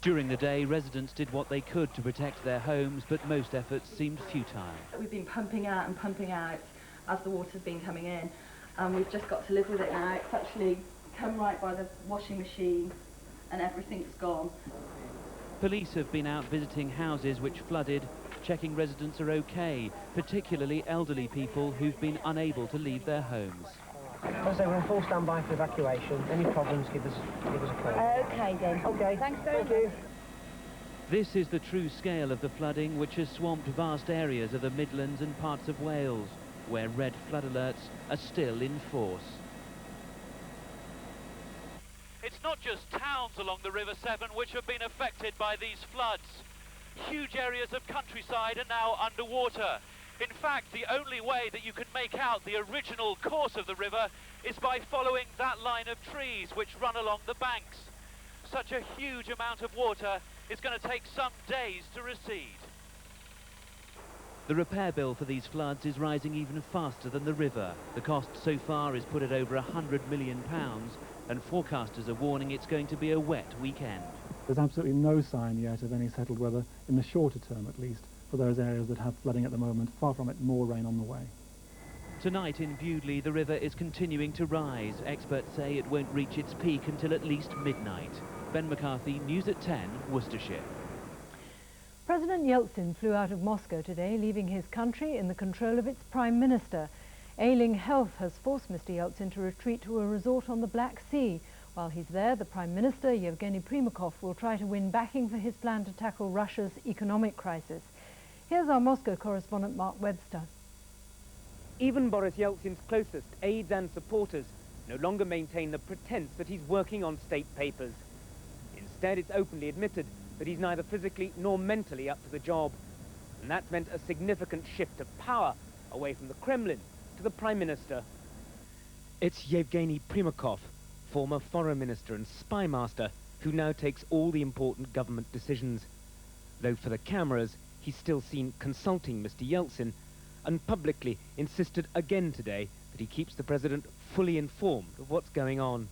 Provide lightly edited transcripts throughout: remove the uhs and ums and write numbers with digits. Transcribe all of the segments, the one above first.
During the day, residents did what they could to protect their homes, but most efforts seemed futile. We've been pumping out and pumping out as the water's been coming in, and we've just got to live with it now. It's actually come right by the washing machine and everything's gone. Police have been out visiting houses which flooded, checking residents are okay, particularly elderly people who've been unable to leave their homes. As I say, we're on full standby for evacuation. Any problems, give us a call. Okay then. Okay. Thanks very much. This is the true scale of the flooding which has swamped vast areas of the Midlands and parts of Wales, where red flood alerts are still in force. It's not just towns along the River Severn which have been affected by these floods. Huge areas of countryside are now underwater. In fact, the only way that you can make out the original course of the river is by following that line of trees which run along the banks. Such a huge amount of water is going to take some days to recede. The repair bill for these floods is rising even faster than the river. The cost so far is put at over £100 million, and forecasters are warning it's going to be a wet weekend. There's absolutely no sign yet of any settled weather, in the shorter term at least, for those areas that have flooding at the moment. Far from it, more rain on the way. Tonight in Bewdley, the river is continuing to rise. Experts say it won't reach its peak until at least midnight. Ben McCarthy, News at 10, Worcestershire. President Yeltsin flew out of Moscow today, leaving his country in the control of its Prime Minister. Ailing health has forced Mr. Yeltsin to retreat to a resort on the Black Sea. While he's there, the Prime Minister, Yevgeny Primakov, will try to win backing for his plan to tackle Russia's economic crisis. Here's our Moscow correspondent Mark Webster. Even Boris Yeltsin's closest aides and supporters no longer maintain the pretense that he's working on state papers. Instead, it's openly admitted that he's neither physically nor mentally up to the job. And that's meant a significant shift of power away from the Kremlin to the Prime Minister. It's Yevgeny Primakov, former foreign minister and spy master, who now takes all the important government decisions. Though for the cameras, he's still seen consulting Mr. Yeltsin, and publicly insisted again today that he keeps the president fully informed of what's going on.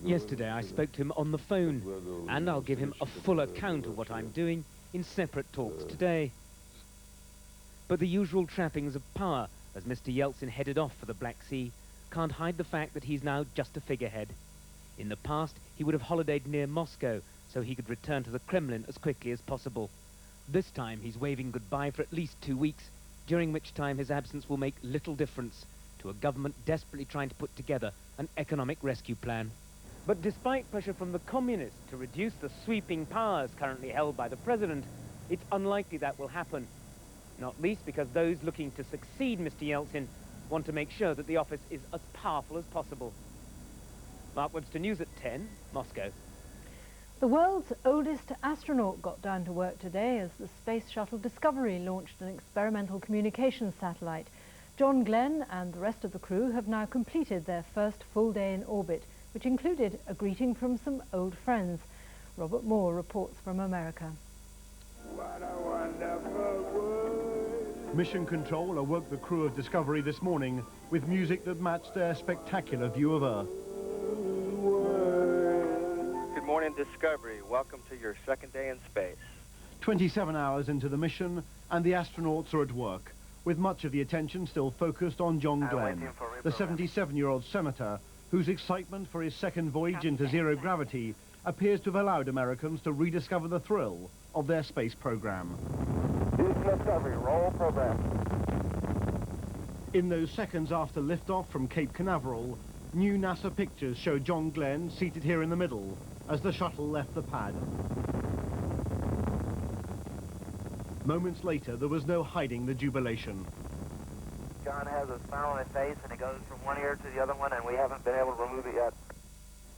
Yesterday I spoke to him on the phone, and I'll give him a full account of what I'm doing in separate talks today. But the usual trappings of power, as Mr. Yeltsin headed off for the Black Sea, can't hide the fact that he's now just a figurehead. In the past, he would have holidayed near Moscow, so he could return to the Kremlin as quickly as possible. This time he's waving goodbye for at least 2 weeks, during which time his absence will make little difference to a government desperately trying to put together an economic rescue plan. But despite pressure from the communists to reduce the sweeping powers currently held by the president, it's unlikely that will happen. Not least because those looking to succeed Mr. Yeltsin want to make sure that the office is as powerful as possible. Mark Webster, News at 10, Moscow. The world's oldest astronaut got down to work today as the Space Shuttle Discovery launched an experimental communications satellite. John Glenn and the rest of the crew have now completed their first full day in orbit, which included a greeting from some old friends. Robert Moore reports from America. What a wonderful world. Mission Control awoke the crew of Discovery this morning with music that matched their spectacular view of Earth. Good morning, Discovery. Welcome to your second day in space. 27 hours into the mission, and the astronauts are at work, with much of the attention still focused on John Glenn, the 77-year-old senator whose excitement for his second voyage into zero gravity appears to have allowed Americans to rediscover the thrill of their space program. Discovery, roll program. In those seconds after liftoff from Cape Canaveral, new NASA pictures show John Glenn seated here in the middle as the shuttle left the pad. Moments later, there was no hiding the jubilation. John has a smile on his face, and it goes from one ear to the other one, and we haven't been able to remove it yet.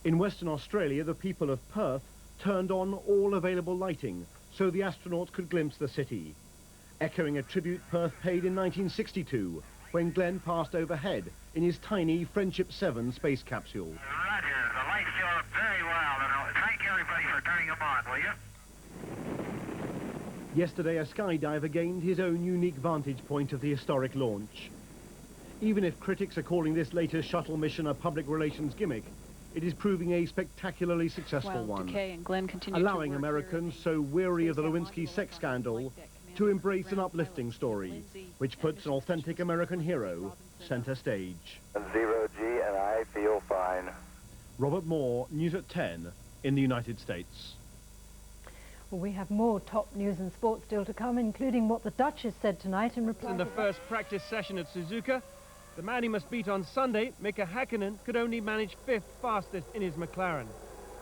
In Western Australia, the people of Perth turned on all available lighting so the astronauts could glimpse the city, echoing a tribute Perth paid in 1962 when Glenn passed overhead in his tiny Friendship 7 space capsule. Roger, the lights show up very well, and thank everybody for turning them on, will you? Yesterday, a skydiver gained his own unique vantage point of the historic launch. Even if critics are calling this latest shuttle mission a public relations gimmick, it is proving a spectacularly successful one, and Glenn allowing Americans so weary of the Lewinsky sex scandal to embrace an uplifting story, which puts an authentic American hero centre stage. 0G, and I feel fine. Robert Moore, News at 10 in the United States. Well, we have more top news and sport still to come, including what the Duchess said tonight in reply In the first practice session at Suzuka, the man he must beat on Sunday, Mika Häkkinen, could only manage 5th fastest in his McLaren.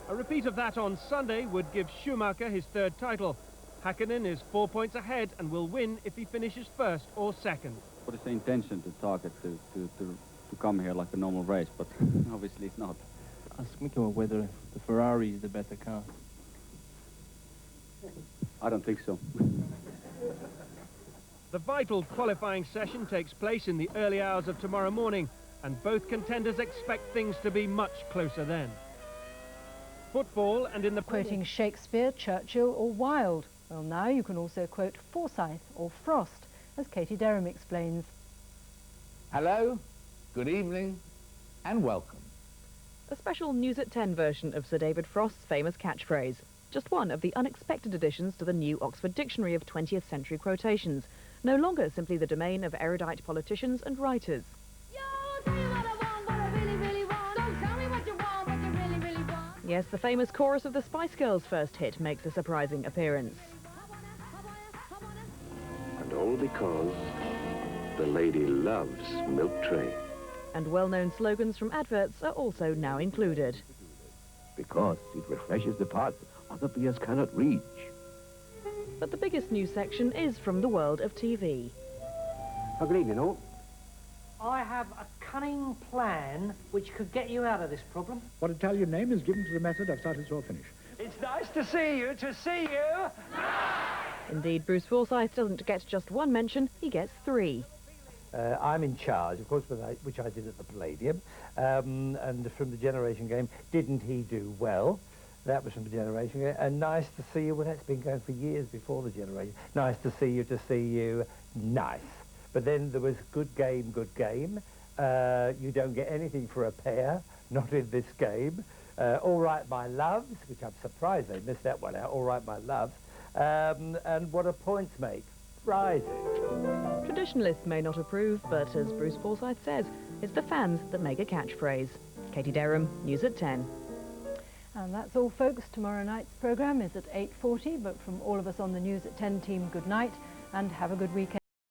A repeat of that on Sunday would give Schumacher his 3rd title. Häkkinen is 4 points ahead and will win if he finishes 1st or 2nd. What is the intention to target to come here like a normal race, but obviously it's not. Ask Mika whether the Ferrari is the better car. I don't think so. The vital qualifying session takes place in the early hours of tomorrow morning, and both contenders expect things to be much closer then. Football and in the... Quoting Shakespeare, Churchill or Wilde. Well, now you can also quote Forsyth or Frost, as Katie Derham explains. Hello, good evening, and welcome. A special News at 10 version of Sir David Frost's famous catchphrase. Just one of the unexpected additions to the new Oxford Dictionary of 20th century quotations. No longer simply the domain of erudite politicians and writers. Yes, the famous chorus of the Spice Girls' first hit makes a surprising appearance. And all because the lady loves milk tray. And well-known slogans from adverts are also now included. Because it refreshes the parts other beers cannot reach. But the biggest news section is from the world of TV. Good evening, all. I have a cunning plan which could get you out of this problem. What Italian name is given to the method of started to finish? It's nice to see you, Indeed, Bruce Forsyth doesn't get just one mention, he gets 3. I'm in charge, of course, which I did at the Palladium, and from the Generation Game, didn't he do well? That was from the Generation Game, and nice to see you. Well, that's been going for years before the Generation. Nice to see you, nice. But then there was good game. You don't get anything for a pair, not in this game. All Right, My Loves, which I'm surprised they missed that one out, All Right, My Loves. And what do points make? Prizes. Traditionalists may not approve, but as Bruce Forsyth says, it's the fans that make a catchphrase. Katie Derham, News at 10. And that's all, folks. Tomorrow night's programme is at 8:40, but from all of us on the News at 10 team, good night and have a good weekend.